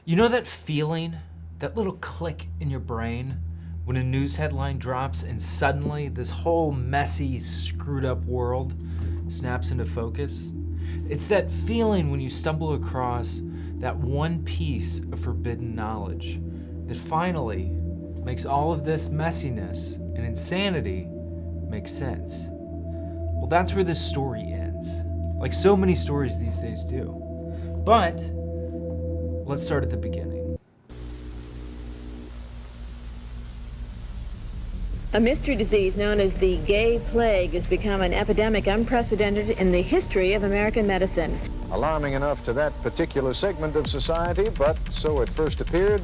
You know that feeling, that little click in your brain when a news headline drops and suddenly this whole messy, screwed up world snaps into focus? It's that feeling when you stumble across that one piece of forbidden knowledge that finally makes all of this messiness and insanity make sense. Well, that's where this story ends, like so many stories these days do. But let's start at the beginning. A mystery disease known as the gay plague has become an epidemic unprecedented in the history of American medicine. Alarming enough to that particular segment of society, but so it first appeared,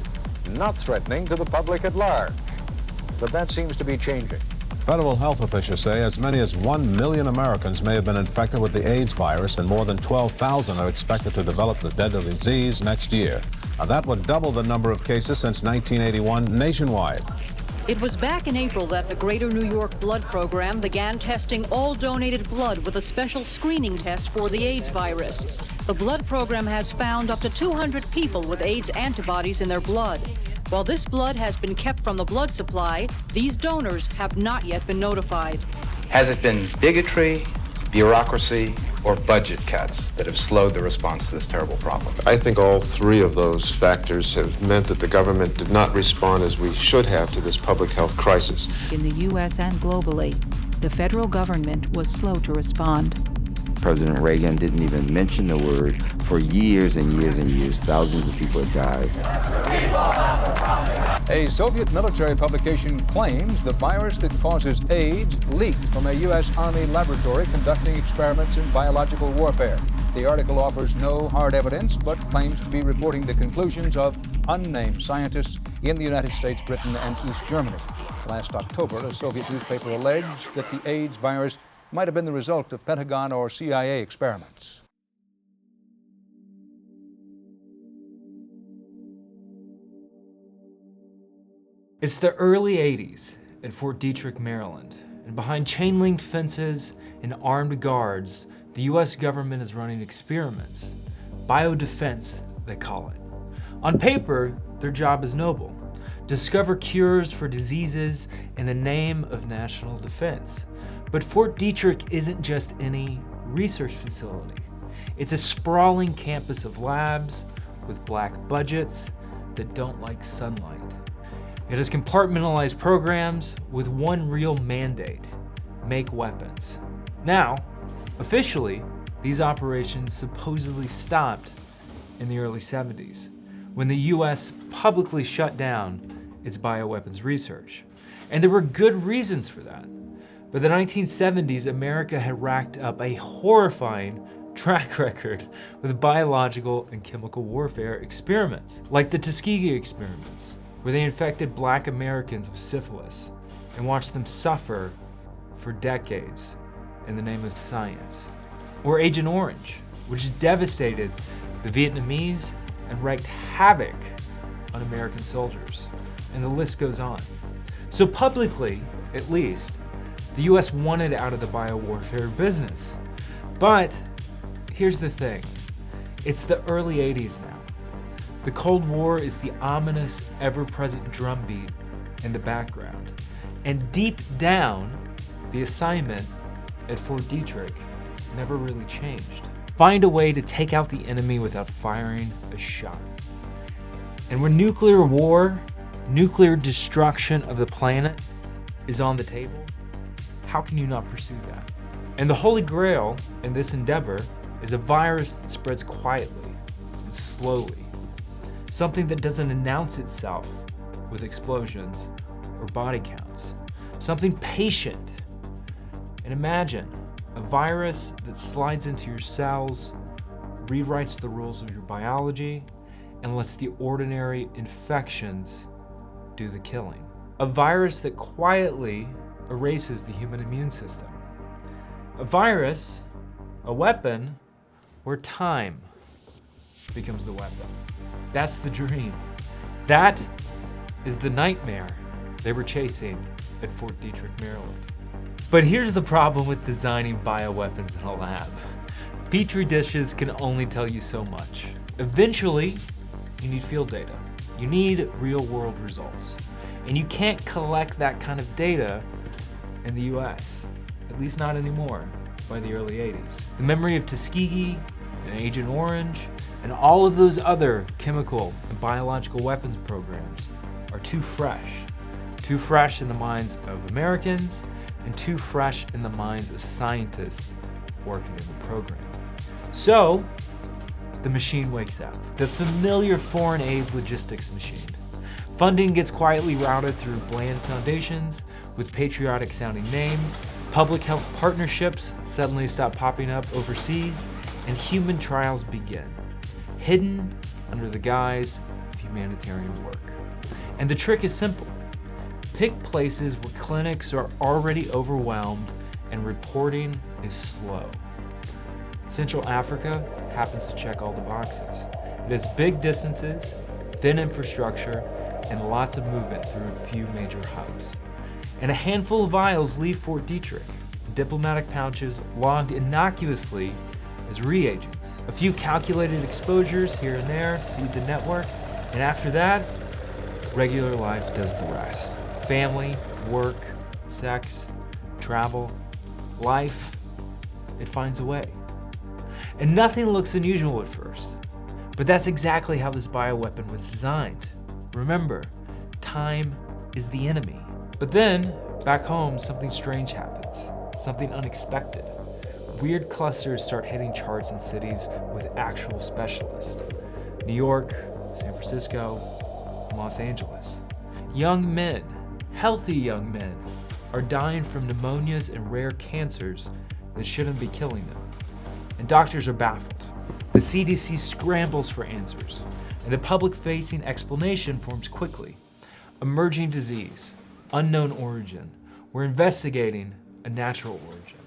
not threatening to the public at large. But that seems to be changing. Federal health officials say as many as 1 million Americans may have been infected with the AIDS virus, and more than 12,000 are expected to develop the deadly disease next year. Now, that would double the number of cases since 1981 nationwide. It was back in April that the Greater New York Blood Program began testing all donated blood with a special screening test for the AIDS virus. The blood program has found up to 200 people with AIDS antibodies in their blood. While this blood has been kept from the blood supply, these donors have not yet been notified. Has it been bigotry, bureaucracy, or budget cuts that have slowed the response to this terrible problem? I think all three of those factors have meant that the government did not respond as we should have to this public health crisis. In the U.S. and globally, the federal government was slow to respond. President Reagan didn't even mention the word for years and years and years. Thousands of people have died. A Soviet military publication claims the virus that causes AIDS leaked from a U.S. Army laboratory conducting experiments in biological warfare. The article offers no hard evidence, but claims to be reporting the conclusions of unnamed scientists in the United States, Britain, and East Germany. Last October, a Soviet newspaper alleged that the AIDS virus might have been the result of Pentagon or CIA experiments. It's the early 80s at Fort Detrick, Maryland, and behind chain-linked fences and armed guards, the US government is running experiments. Biodefense, they call it. On paper, their job is noble. Discover cures for diseases in the name of national defense. But Fort Detrick isn't just any research facility. It's a sprawling campus of labs with black budgets that don't like sunlight. It has compartmentalized programs with one real mandate: make weapons. Now, officially, these operations supposedly stopped in the early 70s, when the US publicly shut down its bioweapons research. And there were good reasons for that. By the 1970s, America had racked up a horrifying track record with biological and chemical warfare experiments, like the Tuskegee experiments, where they infected Black Americans with syphilis and watched them suffer for decades in the name of science. Or Agent Orange, which devastated the Vietnamese and wreaked havoc on American soldiers. And the list goes on. So publicly, at least, the US wanted out of the biowarfare business. But here's the thing. It's the early 80s now. The Cold War is the ominous, ever-present drumbeat in the background. And deep down, the assignment at Fort Detrick never really changed. Find a way to take out the enemy without firing a shot. And when nuclear war, nuclear destruction of the planet is on the table, how can you not pursue that? And the holy grail in this endeavor is a virus that spreads quietly and slowly. Something that doesn't announce itself with explosions or body counts. Something patient. And imagine a virus that slides into your cells, rewrites the rules of your biology, and lets the ordinary infections do the killing. A virus that quietly erases the human immune system. A virus, a weapon, where time becomes the weapon. That's the dream. That is the nightmare they were chasing at Fort Detrick, Maryland. But here's the problem with designing bioweapons in a lab. Petri dishes can only tell you so much. Eventually, you need field data. You need real-world results. And you can't collect that kind of data in the US, at least not anymore, by the early 80s. The memory of Tuskegee and Agent Orange and all of those other chemical and biological weapons programs are too fresh in the minds of Americans and too fresh in the minds of scientists working in the program. So, the machine wakes up. The familiar foreign aid logistics machine. Funding gets quietly routed through bland foundations with patriotic sounding names. Public health partnerships suddenly stop popping up overseas, and human trials begin, hidden under the guise of humanitarian work. And the trick is simple. Pick places where clinics are already overwhelmed and reporting is slow. Central Africa happens to check all the boxes. It has big distances, thin infrastructure, and lots of movement through a few major hubs. And a handful of vials leave Fort Detrick, diplomatic pouches logged innocuously as reagents. A few calculated exposures here and there seed the network, and after that, regular life does the rest. Family, work, sex, travel, life, it finds a way. And nothing looks unusual at first, but that's exactly how this bioweapon was designed. Remember, time is the enemy. But then, back home, something strange happens, something unexpected. Weird clusters start hitting charts in cities with actual specialists. New York, San Francisco, and Los Angeles. Young men, healthy young men, are dying from pneumonias and rare cancers that shouldn't be killing them. And doctors are baffled. The CDC scrambles for answers, and the public-facing explanation forms quickly. Emerging disease, unknown origin. We're investigating a natural origin.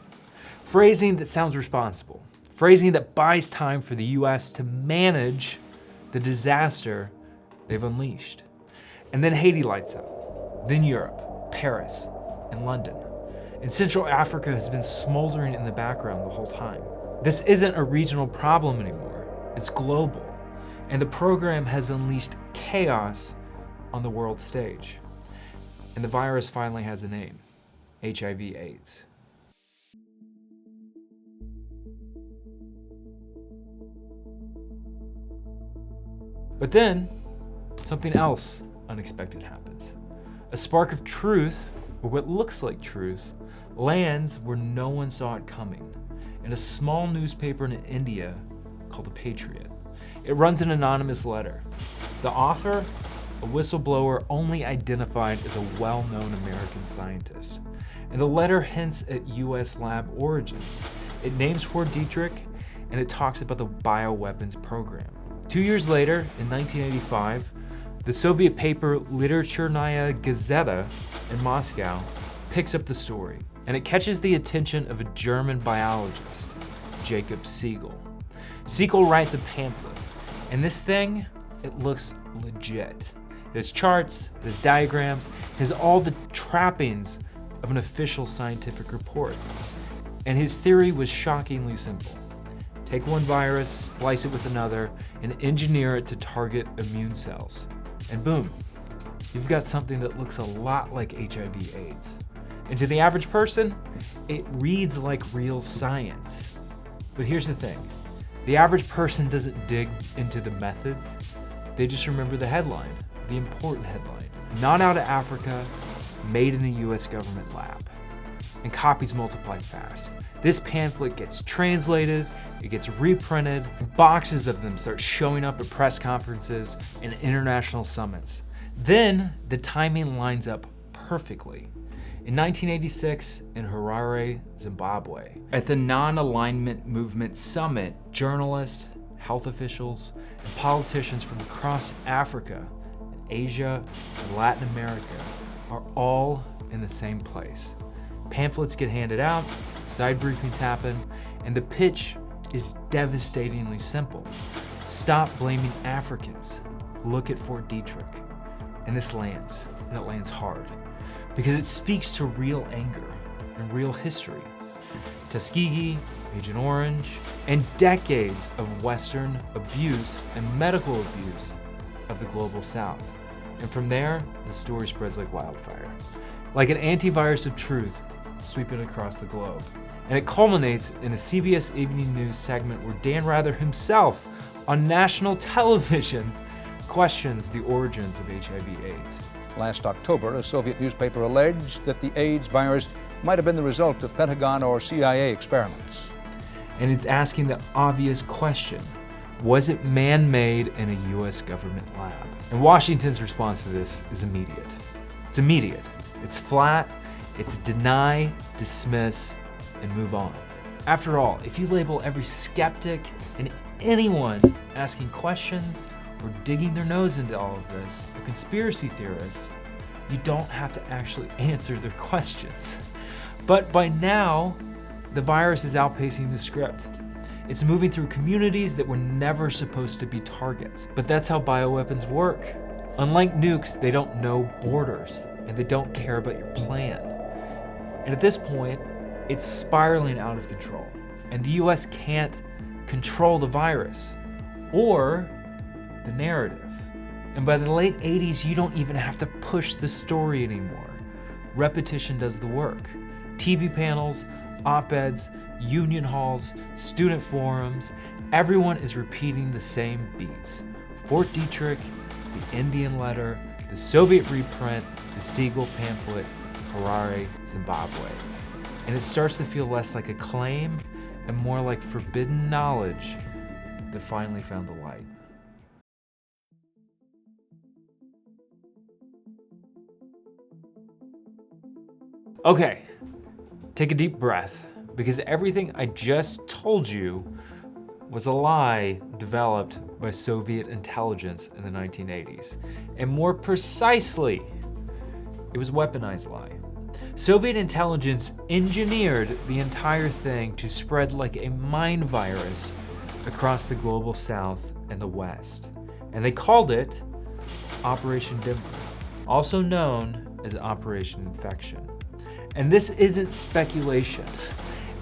Phrasing that sounds responsible. Phrasing that buys time for the US to manage the disaster they've unleashed. And then Haiti lights up. Then Europe, Paris, and London. And Central Africa has been smoldering in the background the whole time. This isn't a regional problem anymore. It's global. And the program has unleashed chaos on the world stage. And the virus finally has a name, HIV/AIDS. But then, something else unexpected happens. A spark of truth, or what looks like truth, lands where no one saw it coming, in a small newspaper in India called The Patriot. It runs an anonymous letter. The author, a whistleblower only identified as a well-known American scientist. And the letter hints at US lab origins. It names Fort Detrick, and it talks about the bioweapons program. 2 years later, in 1985, the Soviet paper Literaturenaya Gazeta in Moscow picks up the story, and it catches the attention of a German biologist, Jacob Segal. Segal writes a pamphlet, and this thing, it looks legit. It has charts, it has diagrams, it has all the trappings of an official scientific report. And his theory was shockingly simple. Take one virus, splice it with another, and engineer it to target immune cells. And boom, you've got something that looks a lot like HIV/AIDS. And to the average person, it reads like real science. But here's the thing, the average person doesn't dig into the methods, they just remember the headline, the important headline. Not out of Africa, made in a US government lab. And copies multiply fast. This pamphlet gets translated, it gets reprinted, boxes of them start showing up at press conferences and international summits. Then the timing lines up perfectly. In 1986, in Harare, Zimbabwe, at the Non-Alignment Movement Summit, journalists, health officials, and politicians from across Africa, and Asia, and Latin America are all in the same place. Pamphlets get handed out, side briefings happen, and the pitch is devastatingly simple. Stop blaming Africans. Look at Fort Detrick. And this lands, and it lands hard, because it speaks to real anger and real history. Tuskegee, Agent Orange, and decades of Western abuse and medical abuse of the global south. And from there, the story spreads like wildfire. Like an antivirus of truth sweeping across the globe. And it culminates in a CBS Evening News segment where Dan Rather himself, on national television, questions the origins of HIV/AIDS. Last October, a Soviet newspaper alleged that the AIDS virus might have been the result of Pentagon or CIA experiments. And it's asking the obvious question: was it man-made in a US government lab? And Washington's response to this is immediate. It's immediate. It's flat. It's deny, dismiss, and move on. After all, if you label every skeptic and anyone asking questions or digging their nose into all of this a conspiracy theorist, you don't have to actually answer their questions. But by now, the virus is outpacing the script. It's moving through communities that were never supposed to be targets. But that's how bioweapons work. Unlike nukes, they don't know borders, and they don't care about your plan. And at this point, it's spiraling out of control. And the US can't control the virus or the narrative. And by the late 80s, you don't even have to push the story anymore. Repetition does the work. TV panels, op-eds, union halls, student forums, everyone is repeating the same beats. Fort Detrick, the Indian Letter, the Soviet reprint, the Segal Pamphlet, Harare, Zimbabwe. And it starts to feel less like a claim and more like forbidden knowledge that finally found the light. Okay, take a deep breath, because everything I just told you was a lie developed by Soviet intelligence in the 1980s. And more precisely, it was a weaponized lie. Soviet intelligence engineered the entire thing to spread like a mind virus across the global south and the west. And they called it Operation Denver, also known as Operation Infection. And this isn't speculation.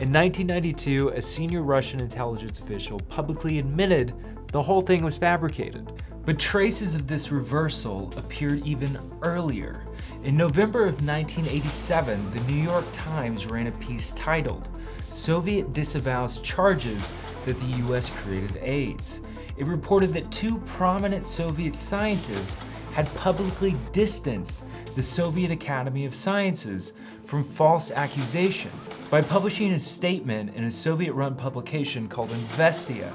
In 1992, a senior Russian intelligence official publicly admitted the whole thing was fabricated. But traces of this reversal appeared even earlier. In November of 1987, the New York Times ran a piece titled, "Soviet Disavows Charges That the US Created AIDS." It reported that two prominent Soviet scientists had publicly distanced the Soviet Academy of Sciences from false accusations by publishing a statement in a Soviet-run publication called Investia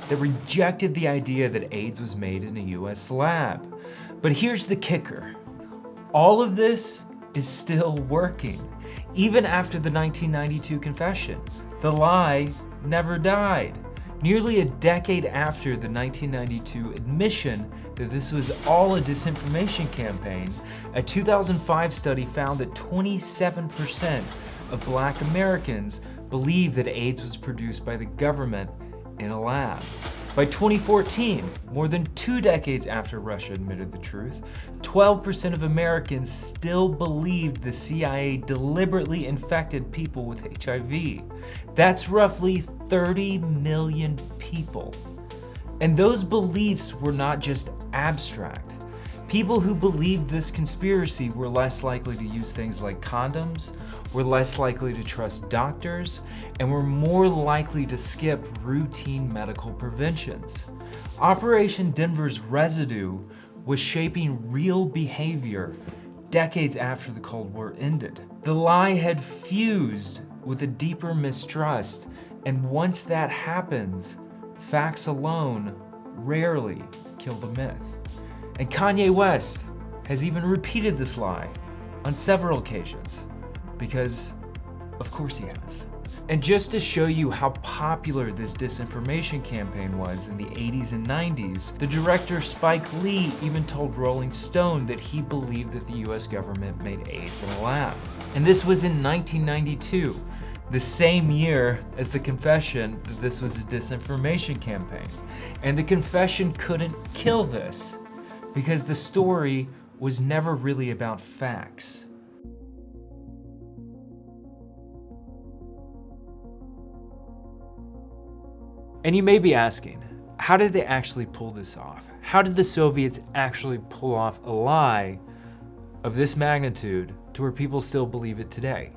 that rejected the idea that AIDS was made in a US lab. But here's the kicker. All of this is still working, even after the 1992 confession. The lie never died. Nearly a decade after the 1992 admission that this was all a disinformation campaign, a 2005 study found that 27% of Black Americans believed that AIDS was produced by the government in a lab. By 2014, more than 2 decades after Russia admitted the truth, 12% of Americans still believed the CIA deliberately infected people with HIV. That's roughly 30 million people. And those beliefs were not just abstract. People who believed this conspiracy were less likely to use things like condoms, were less likely to trust doctors, and were more likely to skip routine medical preventions. Operation Denver's residue was shaping real behavior decades after the Cold War ended. The lie had fused with a deeper mistrust, and once that happens, facts alone rarely kill the myth. And Kanye West has even repeated this lie on several occasions, because of course he has. And just to show you how popular this disinformation campaign was in the 80s and 90s, the director Spike Lee even told Rolling Stone that he believed that the US government made AIDS in a lab. And this was in 1992, the same year as the confession that this was a disinformation campaign. And the confession couldn't kill this, because the story was never really about facts. And you may be asking, how did they actually pull this off? How did the Soviets actually pull off a lie of this magnitude to where people still believe it today?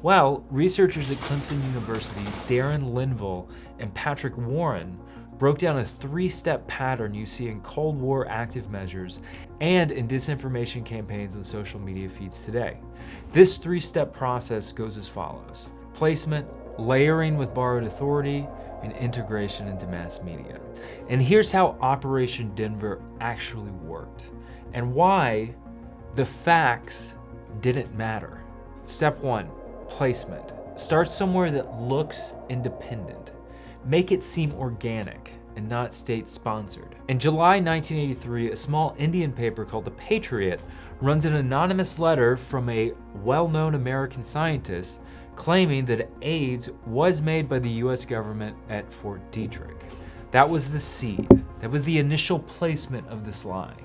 Well, researchers at Clemson University, Darren Linville and Patrick Warren, broke down a 3-step pattern you see in Cold War active measures and in disinformation campaigns on social media feeds today. This 3-step process goes as follows: placement, layering with borrowed authority, and integration into mass media. And here's how Operation Denver actually worked, and why the facts didn't matter. Step 1, placement. Start somewhere that looks independent. Make it seem organic and not state-sponsored. In July 1983, a small Indian paper called The Patriot runs an anonymous letter from a well-known American scientist claiming that AIDS was made by the US government at Fort Detrick. That was the seed. That was the initial placement of this lie.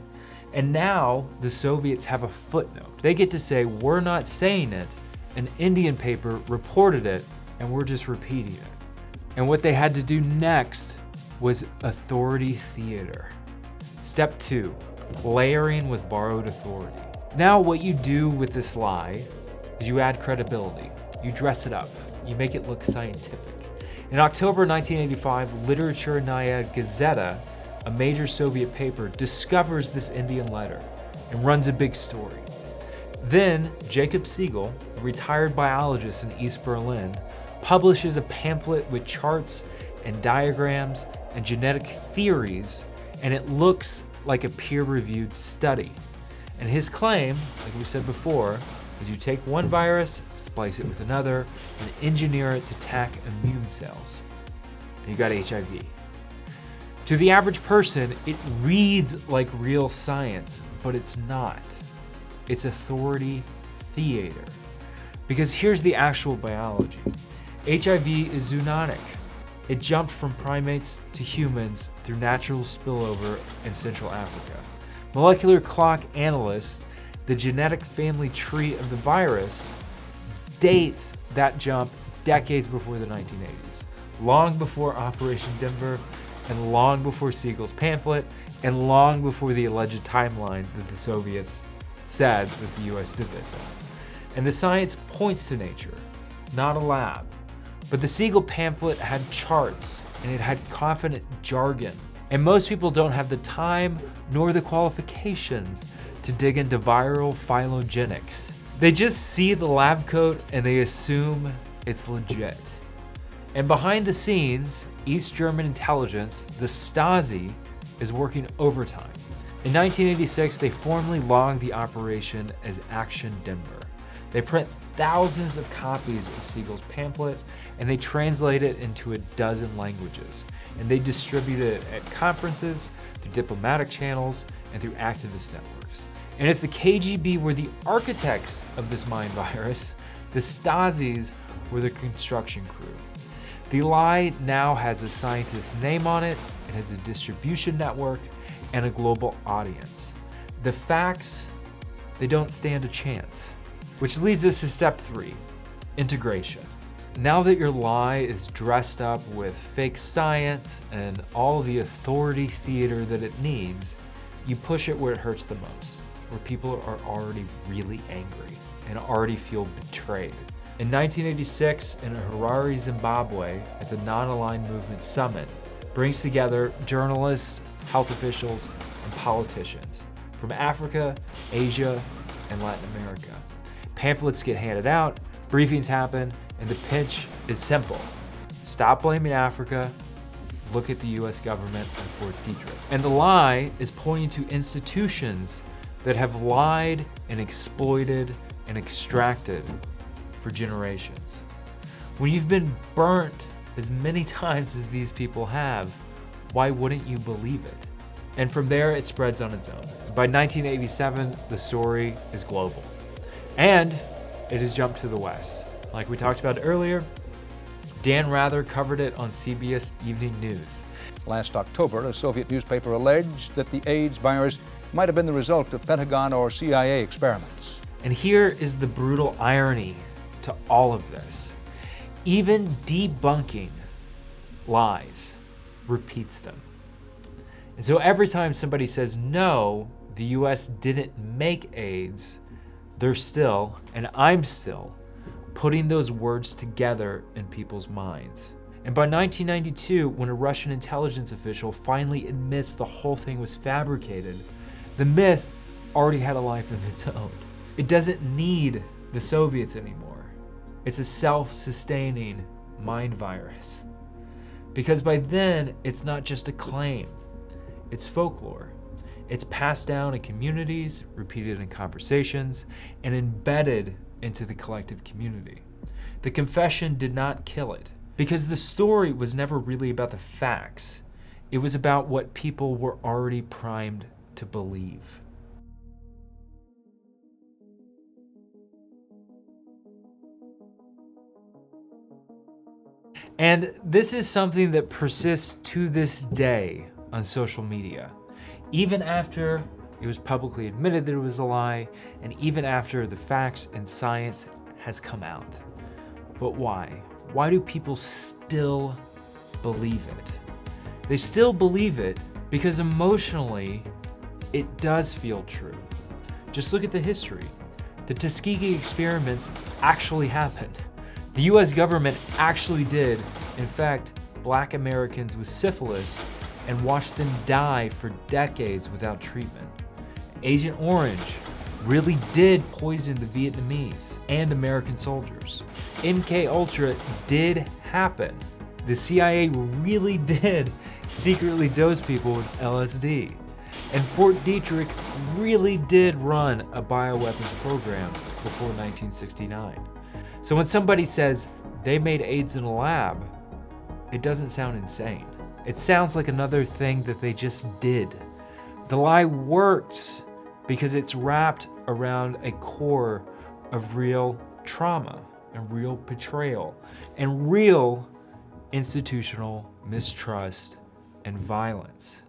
And now the Soviets have a footnote. They get to say, we're not saying it, an Indian paper reported it, and we're just repeating it. And what they had to do next was authority theater. Step 2, layering with borrowed authority. Now what you do with this lie is you add credibility. You dress it up. You make it look scientific. In October 1985, Literature Nyaya Gazeta, a major Soviet paper, discovers this Indian letter and runs a big story. Then Jacob Segal, a retired biologist in East Berlin, publishes a pamphlet with charts and diagrams and genetic theories, and it looks like a peer-reviewed study. And his claim, like we said before, is you take one virus, splice it with another, and engineer it to attack immune cells. And you got HIV. To the average person, it reads like real science, but it's not. It's authority theater. Because here's the actual biology. HIV is zoonotic. It jumped from primates to humans through natural spillover in Central Africa. Molecular clock analysts, the genetic family tree of the virus, dates that jump decades before the 1980s, long before Operation Denver, and long before Segal's pamphlet, and long before the alleged timeline that the Soviets said that the US did this in. And the science points to nature, not a lab. But the Segal pamphlet had charts, and it had confident jargon. And most people don't have the time nor the qualifications to dig into viral phylogenics. They just see the lab coat and they assume it's legit. And behind the scenes, East German intelligence, the Stasi, is working overtime. In 1986, they formally logged the operation as Action Denver. They print thousands of copies of Segal's pamphlet, and they translate it into 12 languages. And they distribute it at conferences, through diplomatic channels, and through activist networks. And if the KGB were the architects of this mind virus, the Stasis were the construction crew. The lie now has a scientist's name on it, it has a distribution network, and a global audience. The facts, they don't stand a chance. Which leads us to step 3, integration. Now that your lie is dressed up with fake science and all the authority theater that it needs, you push it where it hurts the most, where people are already really angry and already feel betrayed. In 1986, in Harare, Zimbabwe, at the Non-Aligned Movement Summit, brings together journalists, health officials, and politicians from Africa, Asia, and Latin America. Pamphlets get handed out, briefings happen, and the pitch is simple. Stop blaming Africa, look at the US government and Fort Detrick. And the lie is pointing to institutions that have lied and exploited and extracted for generations. When you've been burnt as many times as these people have, why wouldn't you believe it? And from there, it spreads on its own. By 1987, the story is global. And it has jumped to the West. Like we talked about earlier, Dan Rather covered it on CBS Evening News. Last October, a Soviet newspaper alleged that the AIDS virus might have been the result of Pentagon or CIA experiments. And here is the brutal irony to all of this. Even debunking lies repeats them. And so every time somebody says, no, the US didn't make AIDS, they're still, and I'm still, putting those words together in people's minds. And by 1992, when a Russian intelligence official finally admits the whole thing was fabricated, the myth already had a life of its own. It doesn't need the Soviets anymore. It's a self-sustaining mind virus. Because by then, it's not just a claim, it's folklore. It's passed down in communities, repeated in conversations, and embedded into the collective community. The confession did not kill it, because the story was never really about the facts. It was about what people were already primed to believe. And this is something that persists to this day on social media, even after it was publicly admitted that it was a lie, and even after the facts and science has come out. But why? Why do people still believe it? They still believe it because emotionally, it does feel true. Just look at the history. The Tuskegee experiments actually happened. The US government actually did, infect Black Americans with syphilis and watched them die for decades without treatment. Agent Orange really did poison the Vietnamese and American soldiers. MK did happen. The CIA really did secretly dose people with LSD. And Fort Detrick really did run a bioweapons program before 1969. So when somebody says they made AIDS in a lab, it doesn't sound insane. It sounds like another thing that they just did. The lie works because it's wrapped around a core of real trauma and real betrayal and real institutional mistrust and violence.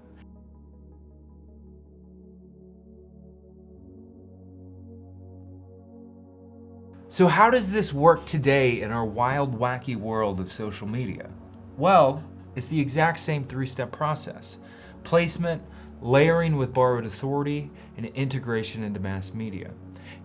So how does this work today in our wild, wacky world of social media? Well, it's the exact same three-step process: placement, layering with borrowed authority, and integration into mass media.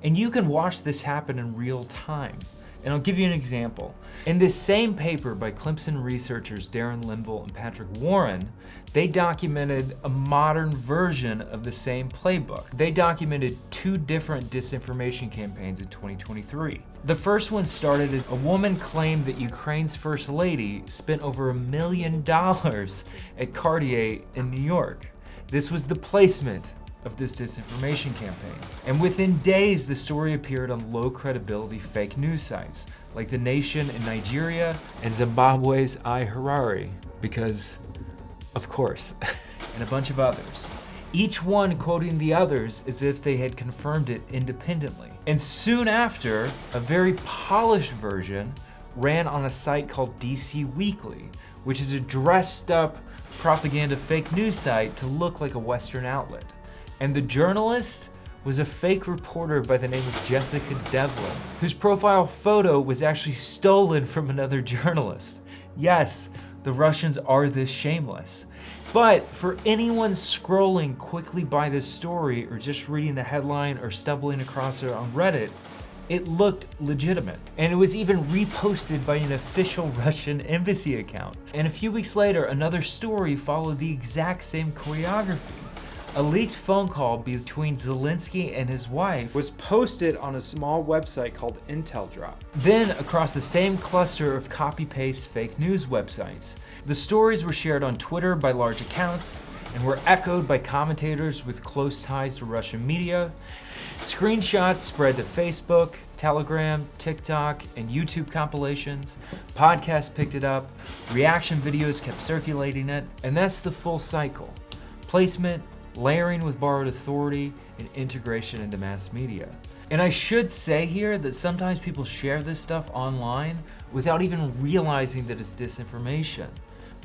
And you can watch this happen in real time. And I'll give you an example. In this same paper by Clemson researchers Darren Linville and Patrick Warren, they documented a modern version of the same playbook. They documented 2 different disinformation campaigns in 2023. The first one started as a woman claimed that Ukraine's first lady spent over $1 million at Cartier in New York. This was the placement of this disinformation campaign. And within days, the story appeared on low credibility fake news sites like The Nation in Nigeria and Zimbabwe's iHarari, because of course, and a bunch of others. Each one quoting the others as if they had confirmed it independently. And soon after, a very polished version ran on a site called DC Weekly, which is a dressed up propaganda fake news site to look like a Western outlet. And the journalist was a fake reporter by the name of Jessica Devlin, whose profile photo was actually stolen from another journalist. Yes, the Russians are this shameless. But for anyone scrolling quickly by this story or just reading the headline or stumbling across it on Reddit, it looked legitimate. And it was even reposted by an official Russian embassy account. And a few weeks later, another story followed the exact same choreography. A leaked phone call between Zelensky and his wife was posted on a small website called Intel Drop. Then, across the same cluster of copy-paste fake news websites, the stories were shared on Twitter by large accounts and were echoed by commentators with close ties to Russian media. Screenshots spread to Facebook, Telegram, TikTok, and YouTube compilations. Podcasts picked it up. Reaction videos kept circulating it. And that's the full cycle: placement, layering with borrowed authority, and integration into mass media. And I should say here that sometimes people share this stuff online without even realizing that it's disinformation.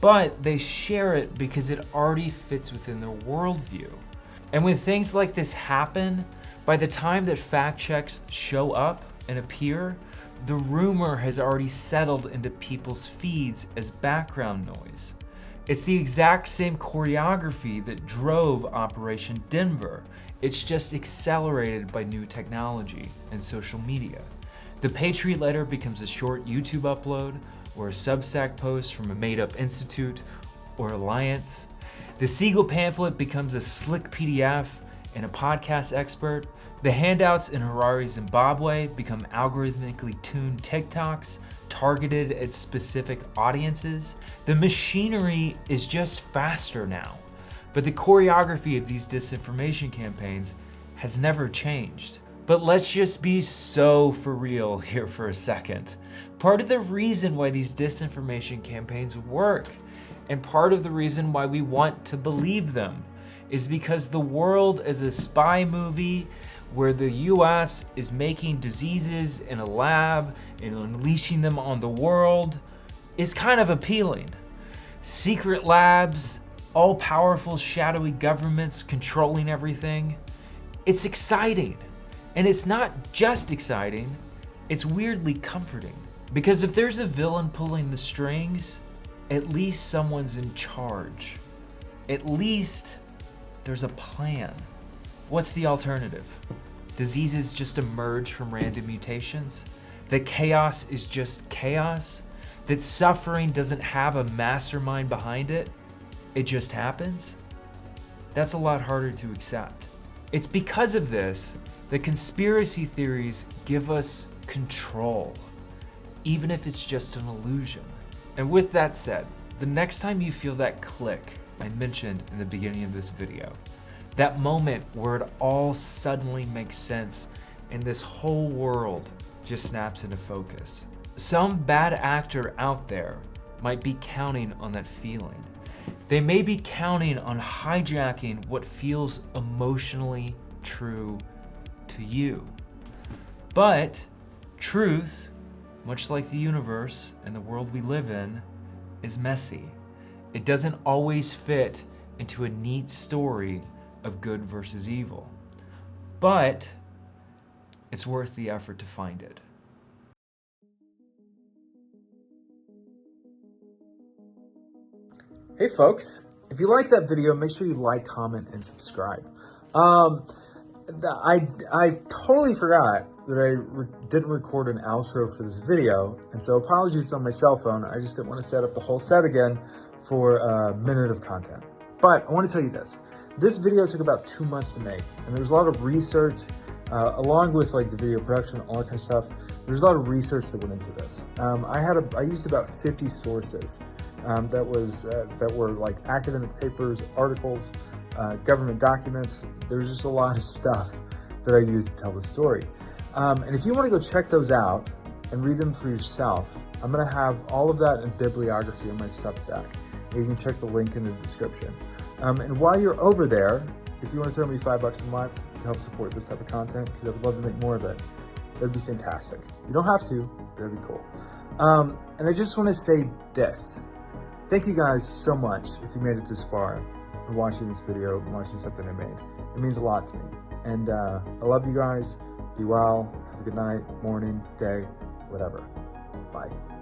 But they share it because it already fits within their worldview. And when things like this happen, by the time that fact checks show up and appear, the rumor has already settled into people's feeds as background noise. It's the exact same choreography that drove Operation Denver. It's just accelerated by new technology and social media. The Patriot Letter becomes a short YouTube upload or a Substack post from a made-up institute or alliance. The Segal Pamphlet becomes a slick PDF and a podcast expert. The handouts in Harare, Zimbabwe become algorithmically tuned TikToks targeted at specific audiences. The machinery is just faster now, but the choreography of these disinformation campaigns has never changed. But let's just be so for real here for a second. Part of the reason why these disinformation campaigns work, and part of the reason why we want to believe them, is because the world is a spy movie where the US is making diseases in a lab and unleashing them on the world is kind of appealing. Secret labs, all-powerful shadowy governments controlling everything. It's exciting. And it's not just exciting, it's weirdly comforting. Because if there's a villain pulling the strings, at least someone's in charge. At least there's a plan. What's the alternative? Diseases just emerge from random mutations? That chaos is just chaos? That suffering doesn't have a mastermind behind it? It just happens? That's a lot harder to accept. It's because of this that conspiracy theories give us control, even if it's just an illusion. And with that said, the next time you feel that click I mentioned in the beginning of this video, that moment where it all suddenly makes sense and this whole world just snaps into focus, some bad actor out there might be counting on that feeling. They may be counting on hijacking what feels emotionally true to you. But truth, much like the universe and the world we live in, is messy. It doesn't always fit into a neat story of good versus evil. But it's worth the effort to find it. Hey folks, if you like that video, make sure you like, comment, and subscribe. I totally forgot that I didn't record an outro for this video, and so apologies on my cell phone. I just didn't want to set up the whole set again for a minute of content. But I want to tell you this. This video took about 2 months to make, and there was a lot of research, along with like the video production, all that kind of stuff. There's a lot of research that went into this. I used about 50 sources that were like academic papers, articles, government documents. There's just a lot of stuff that I used to tell the story. And if you want to go check those out and read them for yourself, I'm going to have all of that in bibliography on my Substack. You can check the link in the description. And while you're over there, if you want to throw me $5 a month to help support this type of content, because I would love to make more of it, that'd be fantastic. You don't have to, but that'd be cool. And I just want to say this. Thank you guys so much if you made it this far and watching this video and watching something I made. It means a lot to me. And I love you guys. Be well. Have a good night, morning, day, whatever. Bye.